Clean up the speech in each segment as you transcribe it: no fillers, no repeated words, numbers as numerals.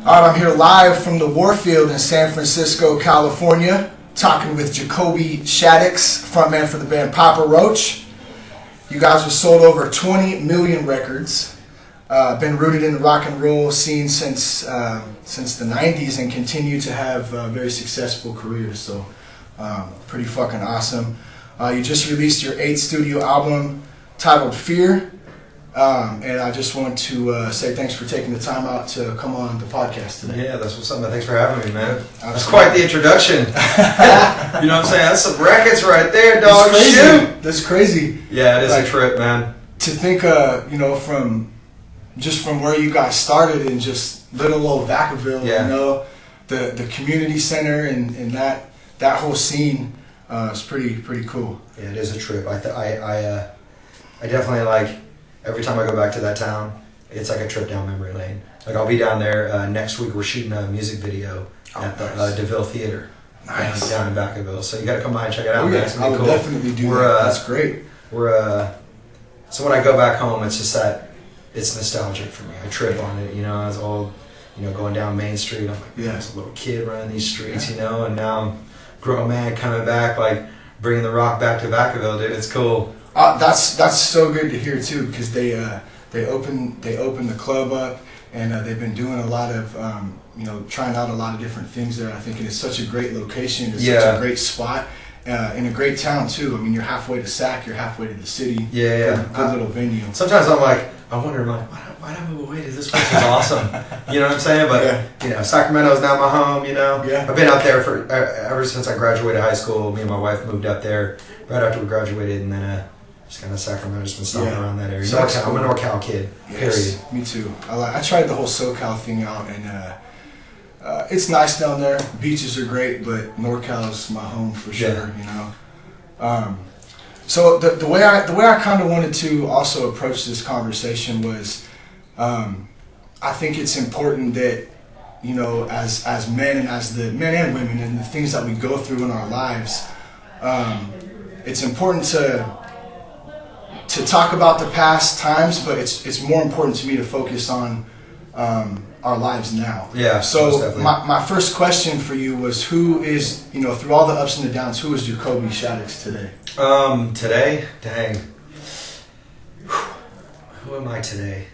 All right, I'm here live from the Warfield in San Francisco, California, talking with Jacoby Shaddix, frontman for the band Papa Roach. You guys have sold over 20 million records, been rooted in the rock and roll scene since the 90s, and continue to have very successful careers. So, pretty fucking awesome. You just released your 8th studio album titled Fear. And I just want to say thanks for taking the time out to come on the podcast today. Yeah, that's what's up, man. Thanks for having me, man. That's quite the introduction. You know what I'm saying? That's some records right there, dog. Shoot! That's crazy. Yeah, it is a trip, man. To think, from where you guys started in just little old Vacaville, the community center and that whole scene is pretty cool. Yeah, it is a trip. I definitely like. Every time I go back to that town, it's like a trip down memory lane. Like I'll be down there next week. We're shooting a music video at the DeVille Theater down in Vacaville. So you got to come by and check it out. Oh, yeah. I would definitely do that. That's great. So when I go back home, it's just that it's nostalgic for me. I trip on it. I was old, going down Main Street. I'm like, I was a little kid running these streets, and now I'm a grown man coming back, like bringing the rock back to Vacaville, dude. It's cool. That's so good to hear too, because they opened the club up, and they've been doing a lot of trying out a lot of different things there. I think it's such a great location. It's such a great spot in a great town too. I mean, you're halfway to Sac, you're halfway to the city. Yeah. Good little venue. Sometimes I wonder, why'd I move away? This place is awesome. You know what I'm saying? But Sacramento's now my home. I've been out there for ever since I graduated high school. Me and my wife moved up there right after we graduated, and then. Just kind of Sacramento, just been stomping around that area. I'm a NorCal kid, period. Me too. I tried the whole SoCal thing out, and it's nice down there. Beaches are great, but NorCal's my home for sure. So the way I kind of wanted to also approach this conversation was, I think it's important that as men and as the men and women and the things that we go through in our lives, it's important to talk about the past times, but it's more important to me to focus on our lives now. Yeah. So my first question for you was, who is, through all the ups and the downs, who is Jacoby Shaddix today? Today? Dang. Who am I today?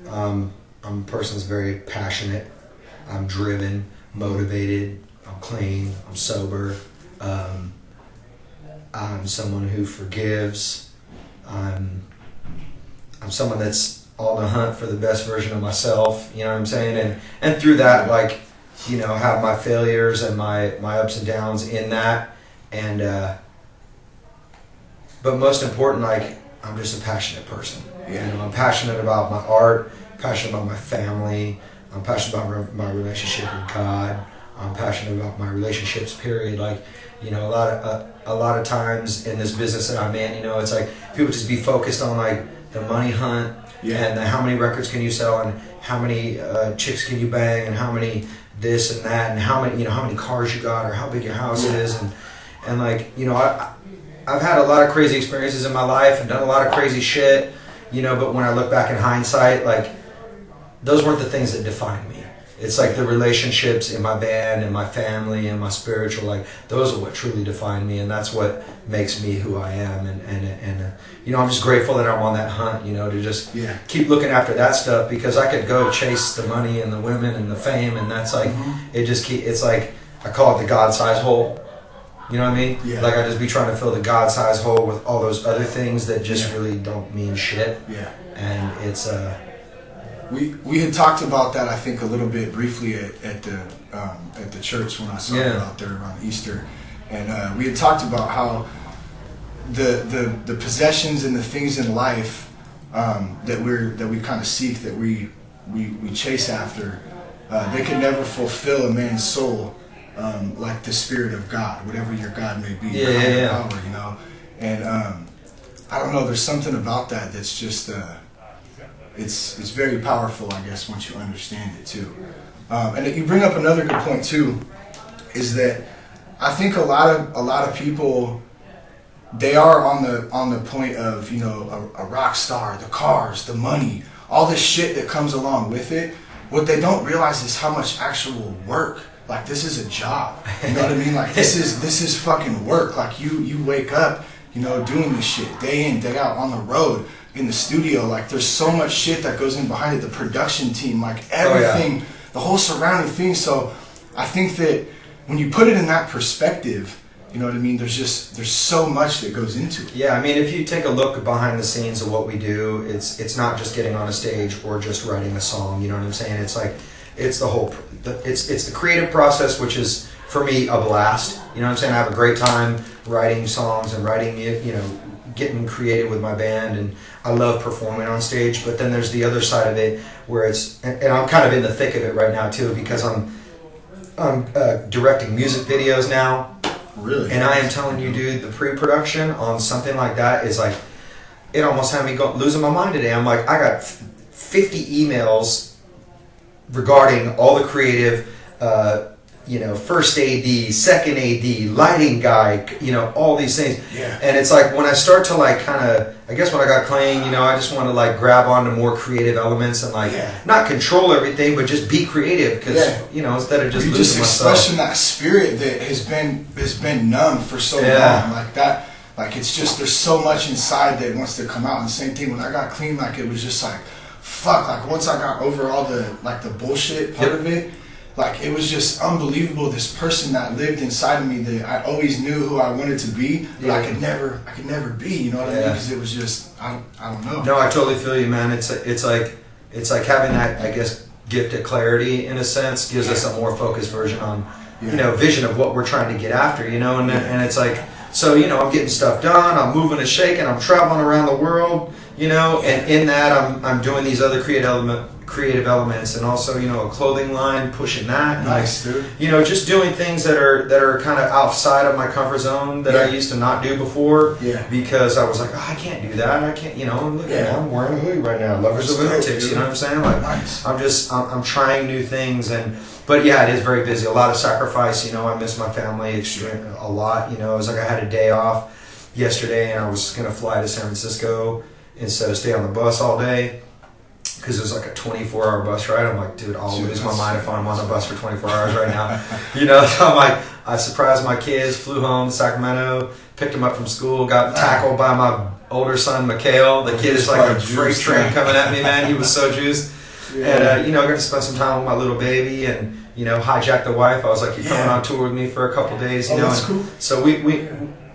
I'm a person that's very passionate. I'm driven, motivated. I'm clean. I'm sober. I'm someone who forgives. I'm someone that's on the hunt for the best version of myself, you know what I'm saying? And through that, have my failures and my ups and downs in that. And, but most important, I'm just a passionate person. I'm passionate about my art, passionate about my family. I'm passionate about my relationship with God. I'm passionate about my relationships, period. A lot of times in this business that I'm in, it's like people just be focused on the money hunt and how many records can you sell and how many chicks can you bang and how many this and that and how many cars you got or how big your house is and I've had a lot of crazy experiences in my life and done a lot of crazy shit, but when I look back in hindsight, those weren't the things that defined me. It's the relationships in my band and my family and my spiritual, those are what truly define me, and that's what makes me who I am. And I'm just grateful that I'm on that hunt, to just keep looking after that stuff, because I could go chase the money and the women and the fame, and that's it's I call it the God-sized hole. You know what I mean? Yeah. I just be trying to fill the God-sized hole with all those other things that just really don't mean shit. Yeah. And it's We had talked about that, I think, a little bit briefly at the church when I saw it out there around Easter, and we had talked about how the possessions and the things in life that we kind of seek, that we chase after, they can never fulfill a man's soul like the Spirit of God, whatever your God may be, power, and I don't know. There's something about that that's just. It's very powerful, I guess, once you understand it too. And you bring up another good point too, is that I think a lot of people, they are on the point of a rock star, the cars, the money, all this shit that comes along with it. what they don't realize is how much actual work. Like, this is a job. You know what I mean? Like, this is fucking work. Like, you wake up, you know, doing this shit day in, day out, on the road, in the studio. Like, there's so much shit that goes in behind it. The production team, like, everything, the whole surrounding thing. So I think that when you put it in that perspective, you know what I mean? There's so much that goes into it. Yeah, I mean, if you take a look behind the scenes of what we do, it's not just getting on a stage or just writing a song. You know what I'm saying? It's like, it's the whole, it's the creative process, which is for me a blast. You know what I'm saying? I have a great time writing songs and writing, you know, getting creative with my band, and I love performing on stage. But then there's the other side of it where it's, and I'm kind of in the thick of it right now too, because I'm directing music videos now. Really? And I am telling you, dude, the pre-production on something like that is like, it almost had me losing my mind today. I'm like, I got 50 emails regarding all the creative, you know, first AD, second AD, lighting guy, you know, all these things. Yeah. And it's like, when I start to like kind of, I guess when I got clean, you know, I just want to like grab onto more creative elements and like not control everything, but just be creative, because you know, instead of just you're losing just myself. expressing that spirit that has been numb for so long, like that. Like, it's just, there's so much inside that wants to come out. And the same thing when I got clean, like, it was just like, fuck. Like, once I got over all the like the bullshit part of it, like, it was just unbelievable. This person that lived inside of me that I always knew who I wanted to be, but I could never be. You know what I mean? Because it was just, I don't know. No, I totally feel you, man. It's like having that, I guess, gift of clarity in a sense gives us a more focused version on, you know, vision of what we're trying to get after. You know, and it's like, so, you know, I'm getting stuff done. I'm moving and shaking. I'm traveling around the world. You know, and in that I'm doing these other creative elements, and also, you know, a clothing line, pushing that. Nice, dude. You know, just doing things that are kind of outside of my comfort zone that I used to not do before. Yeah. Because I was like, oh, I can't do that. I can't, you know. Look at me, I'm wearing a hoodie right now. Lovers of Lunatics. You know what I'm saying? Like, nice. I'm trying new things, but yeah, it is very busy. A lot of sacrifice. You know, I miss my family a lot. You know, it was like I had a day off yesterday, and I was gonna fly to San Francisco instead of stay on the bus all day, because it was like a 24-hour bus ride. I'm like, dude, I'll lose my mind if I'm on the bus for 24 hours right now. You know, so I'm like, I surprised my kids, flew home to Sacramento, picked them up from school, got tackled by my older son, Mikhail. The kid is like a freight train coming at me, man. He was so juiced. And, you know, I got to spend some time with my little baby, and, you know, hijack the wife. I was like, you're coming on tour with me for a couple days, you know. That's cool. So we,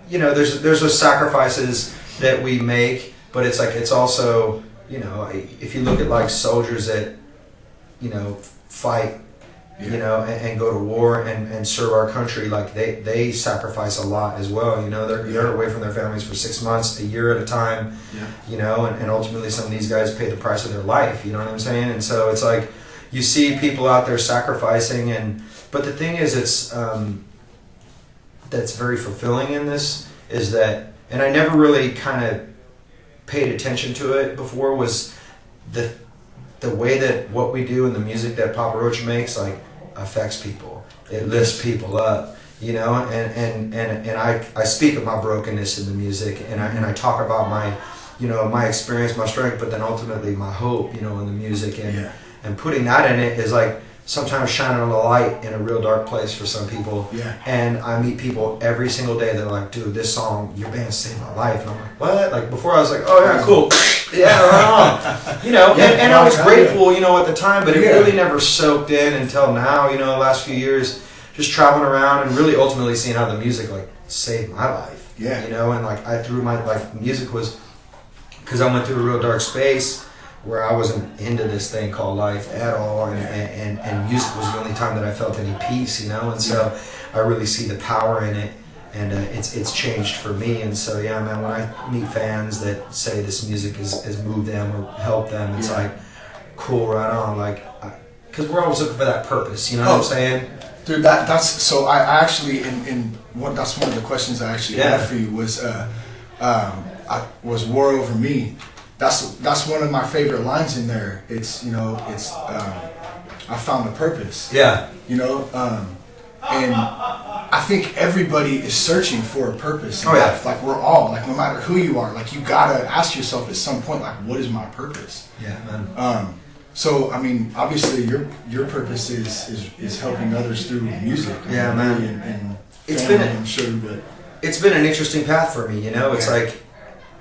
you know, there's those sacrifices that we make. But it's like, it's also, you know, if you look at like soldiers that, you know, fight, you know, and go to war and serve our country, like they sacrifice a lot as well. You know, they're away from their families for 6 months, a year at a time, you know, and ultimately some of these guys pay the price of their life, you know what I'm saying? And so it's like, you see people out there sacrificing, but the thing is, it's, that's very fulfilling in this is that, and I never really kind of paid attention to it before, was the way that what we do and the music that Papa Roach makes like affects people. It lifts people up, you know, and I speak of my brokenness in the music, and I talk about my, you know, my experience, my strength, but then ultimately my hope, you know, in the music, and putting that in it is like sometimes shining a light in a real dark place for some people. And I meet people every single day that are like, dude, this song, your band saved my life. And I'm like, what? Like, before I was like, oh yeah, cool. Yeah, right on. You know, and I was grateful, you know, at the time, but it really never soaked in until now, you know, the last few years, just traveling around and really ultimately seeing how the music like saved my life. You know, and like I threw my, like, music was, because I went through a real dark space where I wasn't into this thing called life at all, and music was the only time that I felt any peace, you know, and so I really see the power in it, and it's changed for me. And so yeah, man, when I meet fans that say this music has moved them or helped them, it's like, cool, right on, like, because we're always looking for that purpose, you know what I'm saying? Dude, that's so. I actually that's one of the questions I actually had for you was War Over Me. That's one of my favorite lines in there. It's, you know, it's I found a purpose. You know, and I think everybody is searching for a purpose in life. Like, we're all, like, no matter who you are, like, you gotta ask yourself at some point, like, what is my purpose? So I mean, obviously, your purpose is helping others through music. Yeah, man. And it's family, been I'm sure, but it's been an interesting path for me. You know, it's like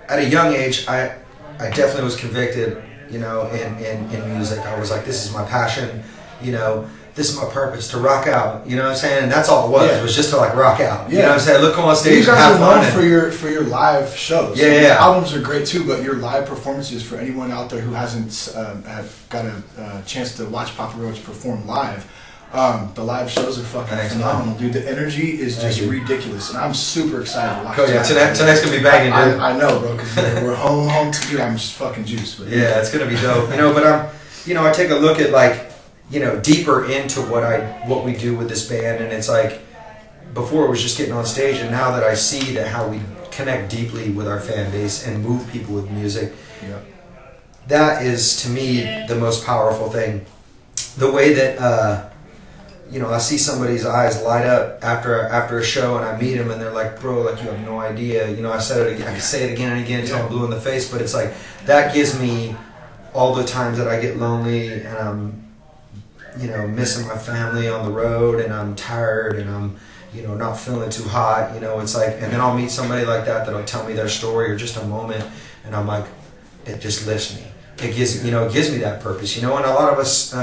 at a young age, I definitely was convicted. You know, in music, I was like, this is my passion. You know, this is my purpose, to rock out. You know what I'm saying? And that's all it was. It was just to like rock out. You know what I'm saying? Look on stage and have fun. You guys are known for your live shows. Yeah, yeah. Albums are great too, but your live performances, for anyone out there who hasn't have got a chance to watch Papa Roach perform live, the live shows are fucking phenomenal, dude. The energy is just ridiculous, and I'm super excited to watch. Cool, yeah. Tonight's gonna be banging, dude. I know, bro, because we're home to dude. I'm just fucking juiced. But yeah, it's gonna be dope. You know, but I take a look at like, you know, deeper into what we do with this band, and it's like, before it was just getting on stage, and now that I see that how we connect deeply with our fan base and move people with music, that is to me the most powerful thing. The way that you know, I see somebody's eyes light up after a show, and I meet them, and they're like, "Bro, like, you have no idea." You know, I said it again, I can say it again and again until I'm blue in the face, but it's like that gives me all the times that I get lonely and I'm, you know, missing my family on the road, and I'm tired, and I'm, you know, not feeling too hot. You know, it's like, and then I'll meet somebody like that'll tell me their story or just a moment, and I'm like, it just lifts me. It gives me that purpose, you know. And a lot of us,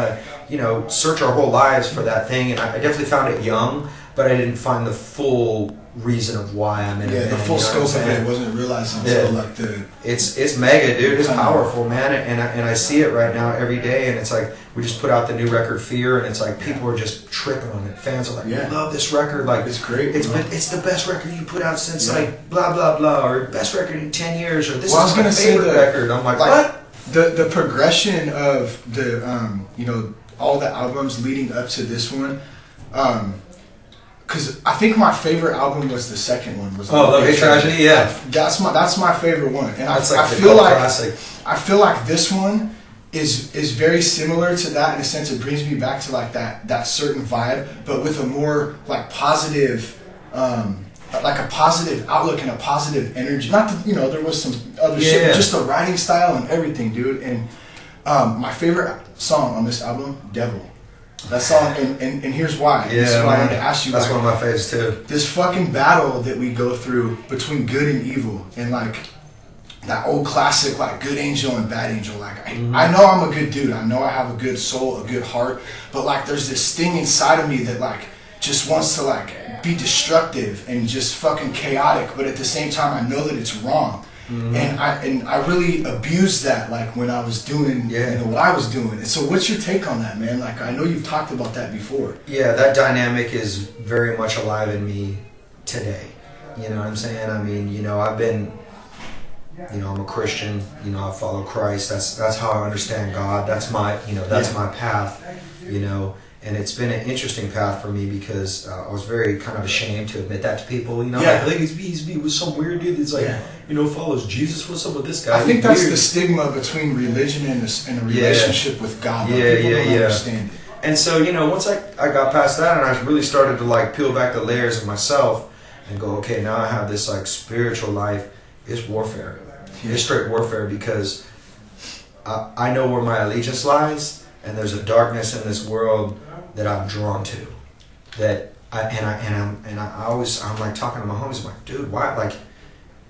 you know, search our whole lives for that thing, and I definitely found it young, but I didn't find the full reason of why I'm in it. Yeah, the full scope of it wasn't realized until like the. It's mega, dude. It's powerful, man, and I see it right now every day, and it's like we just put out the new record, Fear, and it's like people are just tripping on it. Fans are like, "I love this record, like it's great. It's the best record you put out since like blah blah blah, or best record in 10 years, or this is my favorite record." I'm like what? The progression of the you know, all the albums leading up to this one, because I think my favorite album was the second one. Was Love Hate Tragedy? Yeah, that's my favorite one, and that's I feel like this one is very similar to that in a sense. It brings me back to like that certain vibe, but with a more like positive. Like a positive outlook and a positive energy. Not that, you know, there was some other shit, but just the writing style and everything, dude. And my favorite song on this album, Devil. That song, and here's why. Yeah, this is why I wanted to ask you. That's like, one of my favorites too. This fucking battle that we go through between good and evil, and like that old classic, like good angel and bad angel. Like I know I'm a good dude. I know I have a good soul, a good heart, but like there's this thing inside of me that like just wants to like be destructive and just fucking chaotic, but at the same time I know that it's wrong. And I really abused that, like when I was doing you know, what I was doing. And so what's your take on that, man? Like I know you've talked about that before. Yeah, that dynamic is very much alive in me today. You know what I'm saying? I mean, you know, I've been, you know, I'm a Christian, you know, I follow Christ. That's how I understand God. That's my, you know, that's my path, you know. And it's been an interesting path for me because I was very kind of ashamed to admit that to people. You know, like, I think he was some weird dude that's like, you know, follows Jesus. What's up with this guy? I think that's the stigma between religion and a relationship with God. People don't understand it. And so, you know, once I got past that and I really started to like peel back the layers of myself and go, okay, now I have this like spiritual life. It's warfare. It's straight warfare because I know where my allegiance lies, and there's a darkness in this world that I'm drawn to, that I'm like talking to my homies. I'm like, dude, why? Like,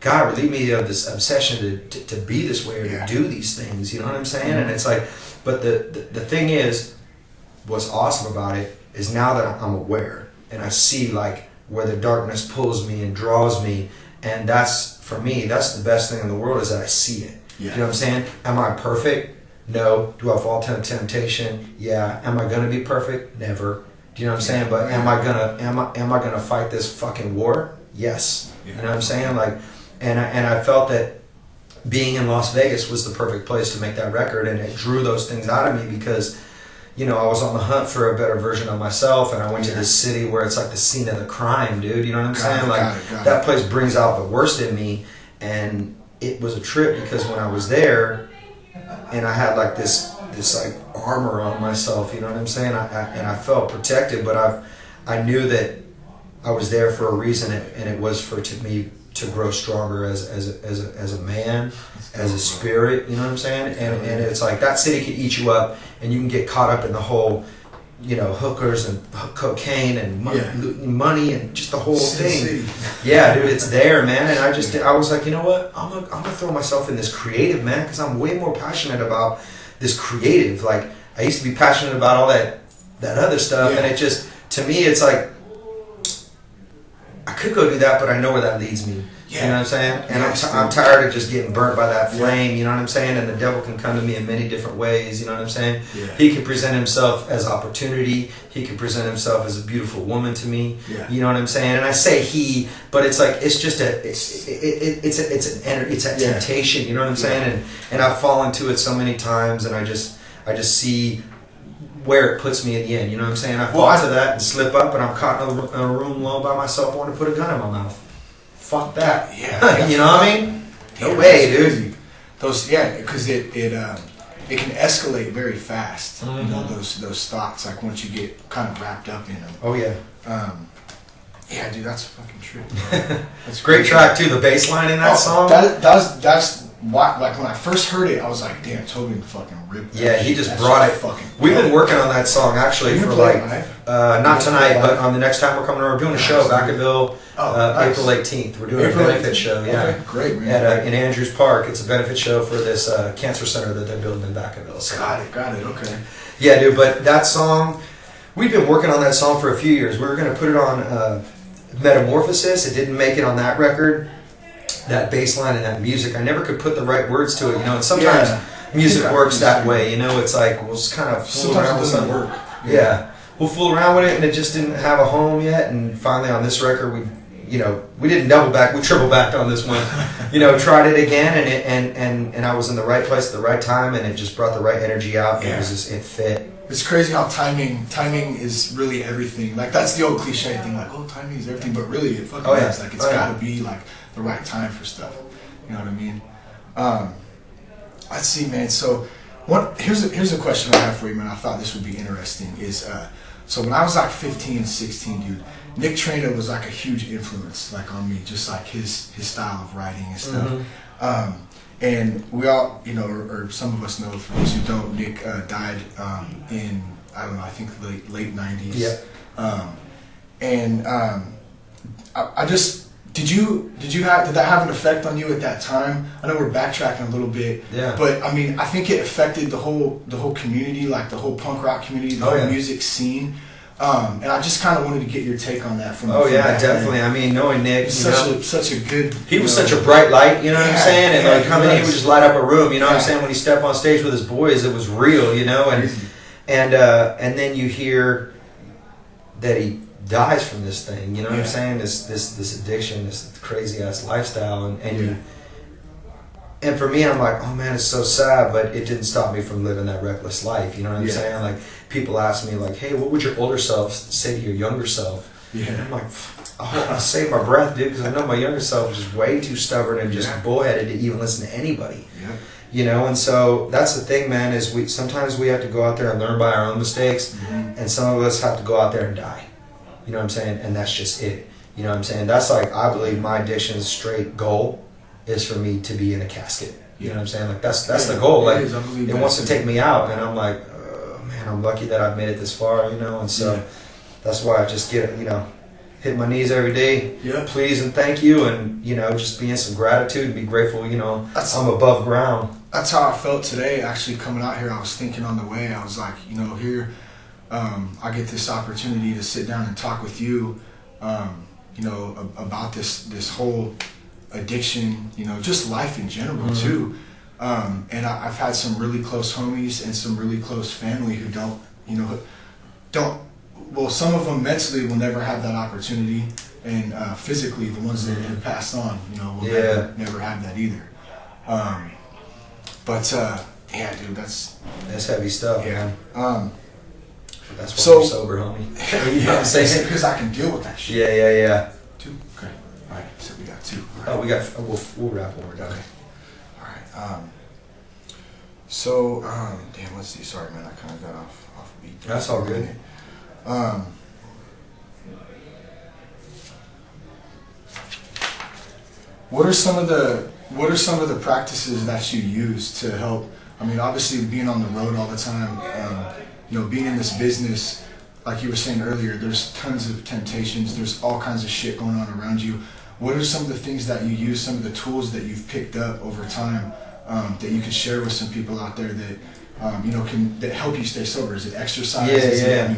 God relieve me of this obsession to be this way or to do these things. You know what I'm saying? And it's like, but the thing is, what's awesome about it is now that I'm aware and I see like where the darkness pulls me and draws me, and that's for me, that's the best thing in the world is that I see it. You know what I'm saying? Am I perfect? No. Do I fall to temptation? Yeah. Am I gonna be perfect? Never. Do you know what I'm saying? But am I gonna fight this fucking war? Yes. You know what I'm saying? Like, and I felt that being in Las Vegas was the perfect place to make that record, and it drew those things out of me because, you know, I was on the hunt for a better version of myself, and I went to this city where it's like the scene of the crime, dude. You know what I'm saying? Like that place brings out the worst in me, and it was a trip because when I was there. And I had like this like armor on myself, you know what I'm saying? And I felt protected, but I knew that I was there for a reason, and it was for me to grow stronger as a man, as a spirit. You know what I'm saying? And it's like that city could eat you up, and you can get caught up in the whole, hookers and cocaine and money and just the whole thing. Yeah, dude, it's there, man. And I was like, you know what? I'm gonna throw myself in this creative, man, because I'm way more passionate about this creative. Like, I used to be passionate about all that other stuff, and it just, to me, it's like, I could go do that, but I know where that leads me. You know what I'm saying? And I'm tired of just getting burnt by that flame, you know what I'm saying? And the devil can come to me in many different ways, you know what I'm saying? Yeah. He can present himself as opportunity. He can present himself as a beautiful woman to me. Yeah. You know what I'm saying? And I say he, but it's like, it's just it's a temptation, you know what I'm saying? And I've fallen to it so many times, and I just see where it puts me at the end, you know what I'm saying? I fall to that and slip up, and I'm caught in a room alone by myself wanting to put a gun in my mouth. Fuck that. Yeah. You know what I mean? No way, dude. Those, because it can escalate very fast. Mm-hmm. You know, those thoughts, like once you get kind of wrapped up in them. Oh yeah. Yeah, dude, that's fucking true. That's great track too. The bass line in that song. That's why. Like when I first heard it, I was like, damn, Toby fucking ripped. Yeah, he just brought it. We've been working on that song actually for like not tonight, but on the next time we're coming over, we're doing a show, Vacaville. Nice. April 18th. We're doing a benefit show. Yeah, okay, great, man. In Andrews Park. It's a benefit show for this cancer center that they're building in Vacaville. So. Got it. Okay. Yeah, dude. But that song, we've been working on that song for a few years. We were going to put it on Metamorphosis. It didn't make it on that record. That bass line and that music, I never could put the right words to it. You know, and sometimes music works that way. You know, it's like we'll just kind of fool around with something. Work. Yeah. We'll fool around with it, and it just didn't have a home yet. And finally, on this record, we didn't double back, we triple backed on this one. Tried it again, and I was in the right place at the right time, and it just brought the right energy out. Yeah. It fit. It's crazy how timing is really everything. Like that's the old cliche thing, like timing is everything, but really it fucking is. Like it's gotta be like the right time for stuff. You know what I mean? Let's see, man. So here's a question I have for you, man. I thought this would be interesting. Is so when I was like 15, 16, dude, Nick Trainer was like a huge influence, like on me, just like his style of writing and stuff. Mm-hmm. And we all, or some of us know, for those who don't, Nick died in, I don't know, I think late 90s. Yeah. I just, did that have an effect on you at that time? I know we're backtracking a little bit. Yeah. But I mean, I think it affected the whole community, like the whole punk rock community, the whole music scene. And I just kind of wanted to get your take on that from definitely. I mean, knowing Nick, such a good. He was such a bright light, you know what I'm saying? And like coming in, he would just light up a room, you know what I'm saying? When he stepped on stage with his boys, it was real, and then you hear that he dies from this thing, you know what I'm saying? This addiction, this crazy ass lifestyle, and for me, I'm like, oh man, it's so sad, but it didn't stop me from living that reckless life. You know what I'm saying? Like, people ask me, like, hey, what would your older self say to your younger self? Yeah. And I'm like, I save my breath, dude, because I know my younger self is just way too stubborn and just bullheaded to even listen to anybody. Yeah. And so that's the thing, man, is sometimes we have to go out there and learn by our own mistakes, and some of us have to go out there and die. You know what I'm saying? And that's just it. You know what I'm saying? That's like, I believe my addiction's straight goal is for me to be in a casket. You know what I'm saying? Like that's the goal. Like it wants to take me out, and I'm like, oh, man, I'm lucky that I've made it this far, and so that's why I just hit my knees every day, please and thank you, and just be in some gratitude and be grateful. I'm above ground. That's how I felt today. Actually, coming out here, I was thinking on the way. I was like, here, I get this opportunity to sit down and talk with you, about this whole addiction, just life in general too. And I've had some really close homies and some really close family who well, some of them mentally will never have that opportunity, and physically, the ones that have passed on, will never have that either. Dude, that's heavy stuff, man. That's why you're sober, homie. You know what I'm saying? Because I can deal with that shit. Yeah. 2. Okay. All right. So we got 2. Right. Oh, we got. We'll wrap when we're done. Okay. All right. Damn. Let's see. Sorry, man. I kind of got off beat. That's all good. what are some of the practices that you use to help? I mean, obviously being on the road all the time, and being in this business, like you were saying earlier, there's tons of temptations. There's all kinds of shit going on around you. What are some of the things that you use? Some of the tools that you've picked up over time that you can share with some people out there that that help you stay sober? Is it exercise? Yeah.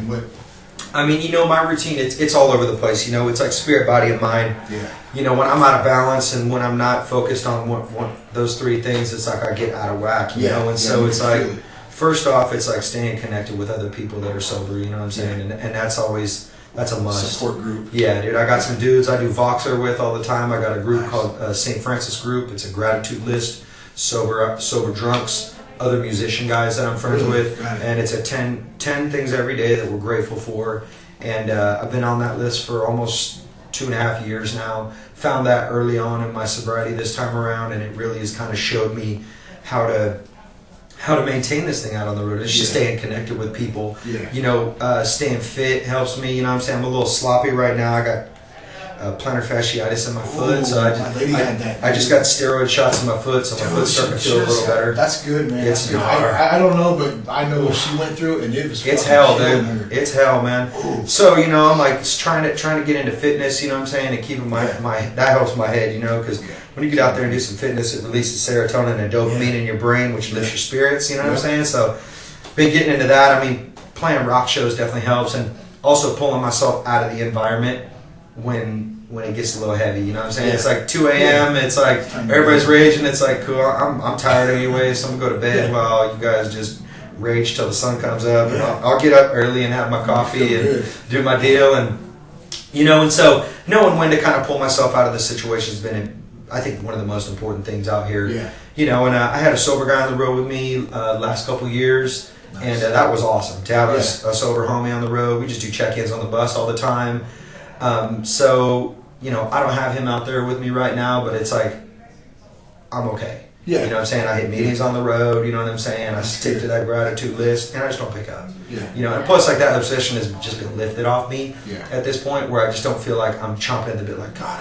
I mean, my routine, it's all over the place. It's like spirit, body, and mind. Yeah. When I'm out of balance and when I'm not focused on one those three things, it's like I get out of whack, so it's like, first off, it's like staying connected with other people that are sober, you know what I'm saying? And that's a must. Support group. Yeah, dude, I got some dudes I do Voxer with all the time. I got a group called St. Francis Group. It's a gratitude list, sober drunks, other musician guys that I'm friends with, and it's a 10 things every day that we're grateful for. And I've been on that list for almost 2.5 years now. Found that early on in my sobriety this time around, and it really has kind of showed me how to maintain this thing out on the road. It's just staying connected with people. Staying fit helps me. I'm saying I'm a little sloppy right now. I got plantar fasciitis in my foot, so I just got steroid shots in my foot, so my foot's starting to feel a little better. That's good, man. It's I don't know, but I know she went through it, and it was. It's hell, dude. It's hell, man. Ooh. So I'm like trying to get into fitness. You know what I'm saying, and keeping my that helps my head. Because when you get out there and do some fitness, it releases serotonin and dopamine in your brain, which lifts your spirits. You know what I'm saying? So been getting into that. I mean, playing rock shows definitely helps, and also pulling myself out of the environment when it gets a little heavy, you know what I'm saying? It's like 2 a.m. It's like everybody's raging. It's like, cool. I'm tired anyway, so I'm gonna go to bed while you guys just rage till the sun comes up. And I'll get up early and have my coffee and do my deal, and and so knowing when to kind of pull myself out of the situation has been, I think, one of the most important things out here. And I had a sober guy on the road with me last couple years. Nice. And that was awesome to have a sober homie on the road. We just do check-ins on the bus all the time. So I don't have him out there with me right now, but it's like, I'm okay. You know what I'm saying? I hit meetings on the road, you know what I'm saying? I stick to that gratitude list, and I just don't pick up. And plus, like, that obsession has just been lifted off me at this point, where I just don't feel like I'm chomping at the bit like, God,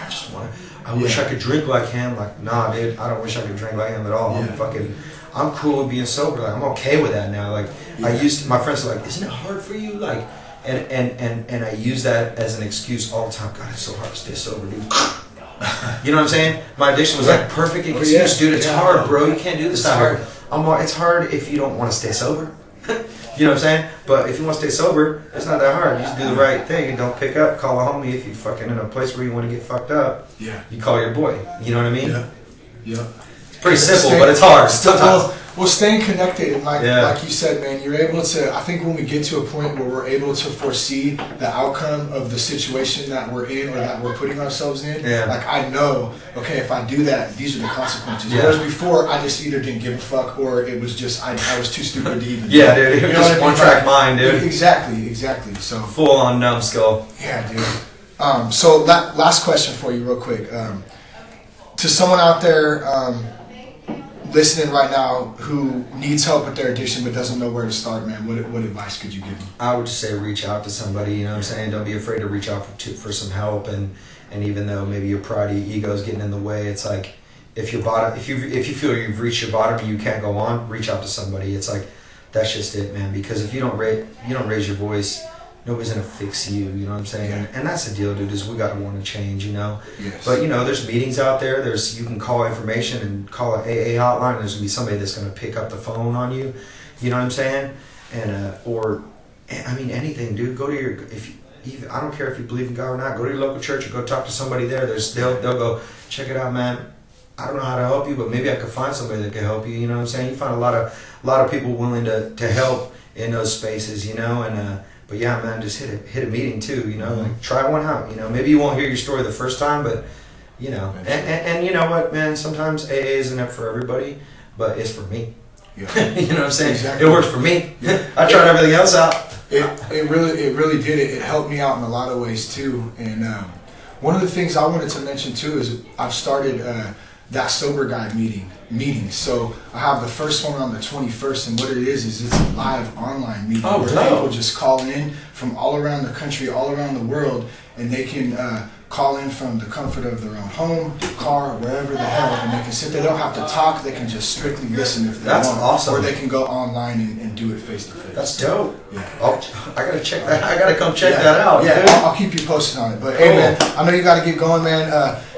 I wish I could drink like him. Like, nah, dude, I don't wish I could drink like him at all. I'm cool with being sober. Like, I'm okay with that now. Like, my friends are like, isn't it hard for you? Like, and I use that as an excuse all the time. God, it's so hard to stay sober, dude. You know what I'm saying? My addiction was like perfect excuse, dude. It's hard, bro. You can't do this. It's hard. It's hard if you don't want to stay sober. You know what I'm saying? But if you want to stay sober, it's not that hard. You just do the right thing and don't pick up. Call a homie if you fucking in a place where you want to get fucked up. You call your boy. You know what I mean? It's pretty simple, but it's hard. Well, staying connected, and like you said, man, you're able to, I think when we get to a point where we're able to foresee the outcome of the situation that we're in or that we're putting ourselves in, like, I know, okay, if I do that, these are the consequences. Whereas before, I just either didn't give a fuck, or it was just, I was too stupid to even dude, it was just one-track mind, dude. Exactly. So full-on numbskull. Yeah, dude. So last question for you real quick. To someone out there, listening right now who needs help with their addiction but doesn't know where to start, man, what advice could you give them? I would just say reach out to somebody, you know what I'm saying? Don't be afraid to reach out for some help, and even though maybe your pride or your ego is getting in the way, it's like, if you feel you've reached your bottom and you can't go on, reach out to somebody. It's like, that's just it, man, because if you don't raise your voice, nobody's gonna fix you, you know what I'm saying? And that's the deal, dude, is we gotta want to change, But there's meetings out there, you can call information and call an AA hotline, and there's gonna be somebody that's gonna pick up the phone on you, you know what I'm saying? And anything, dude. Go to I don't care if you believe in God or not, go to your local church or go talk to somebody there. They'll go, check it out, man. I don't know how to help you, but maybe I could find somebody that can help you, you know what I'm saying? You find a lot of people willing to help in those spaces, but yeah, man, just hit a meeting too, like try one out, maybe you won't hear your story the first time, but and you know what, man, sometimes AA isn't up for everybody, but it's for me. You know what I'm saying? Exactly. It works for me. I tried everything else out. It really did. It helped me out in a lot of ways too. And one of the things I wanted to mention too is I've started that sober guy meetings. So I have the first one on the 21st, and what it is it's a live online meeting where people just call in from all around the country, all around the world, and they can call in from the comfort of their own home, car, wherever the hell, and they can sit there. They don't have to talk. They can just strictly listen if they want. That's awesome. Or they can go online and do it face to face. That's dope. Yeah. Oh, I gotta check that. I gotta come check that out. Yeah, dude. I'll keep you posted on it. But hey, man, I know you got to get going, man.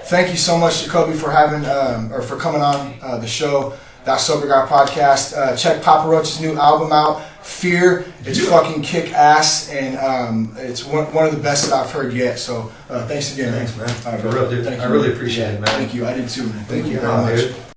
Thank you so much, Jacoby, for having or for coming on the show. That Sober Guy podcast. Check Papa Roach's new album out, Fear. It's fucking kick ass, and it's one of the best that I've heard yet. So thanks again, Thanks, man. All right, For real, dude. Thank I you. really appreciate it, man. Thank you. I did too, man. Thank you very No, much. dude.